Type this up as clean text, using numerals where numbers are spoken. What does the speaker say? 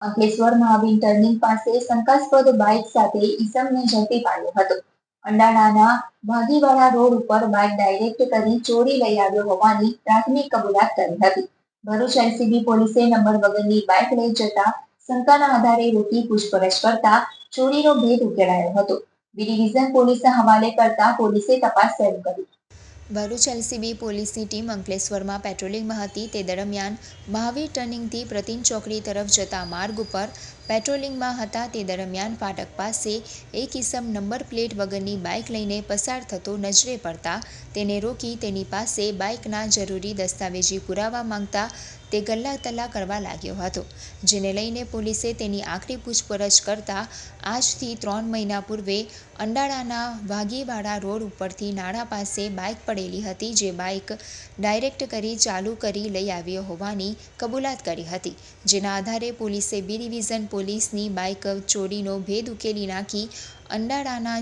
Ankleshwar Mahavir turning પાસે શંકાસ્પદ bike સાથે ઈસમને ઝડપી પાડ્યો હતો. અંડાણાના ભાગીવાડા રોડ ઉપર બાઇક ડાયરેક્ટ કરી ચોરી લઈ આવ્યો હોવાની પ્રાથમિક કબૂલાત કરી હતી. ભરૂચ એલસીબી પોલીસે નંબર વગરની બાઇક લઈ જતા શંકાના આધારે રોકી પૂછપરછ કરતા ચોરીનો ભેદ ઉકેલાયો હતો. બી ડિવિઝન પોલીસના હવાલે કરતા પોલીસે તપાસ શરૂ કરી. ભરૂચ એલસીબી પોલીસની ટીમ અંકલેશ્વરમાં પેટ્રોલિંગમાં હતી. તે દરમિયાન મહાવીર ટર્નિંગથી પ્રતિન ચોકડી તરફ જતા માર્ગ ઉપર પેટ્રોલિંગમાં હતા. તે દરમિયાન ફાટક પાસે એક ઈસમ નંબર પ્લેટ વગરની બાઇક લઈને પસાર થતો નજરે પડતા તેને રોકી તેની પાસે બાઇકના જરૂરી દસ્તાવેજી પુરાવા માંગતા તે ગલ્લાતલ્લા કરવા લાગ્યો હતો, જેને લઈને પોલીસે તેની આખરી પૂછપરછ કરતા આજથી 3 મહિના પૂર્વે અંડાળાના વાઘીવાડા રોડ ઉપરથી નાળા પાસે બાઇક પડેલી હતી, જે બાઇક ડાયરેક્ટ કરી ચાલુ કરી લઈ આવ્યો હોવાની કબૂલાત કરી હતી. જેના આધારે પોલીસે બી ડિવિઝન પોલીસની બાઇક ચોરીનો ભેદ ઉકેલી નાખી અંડાળાના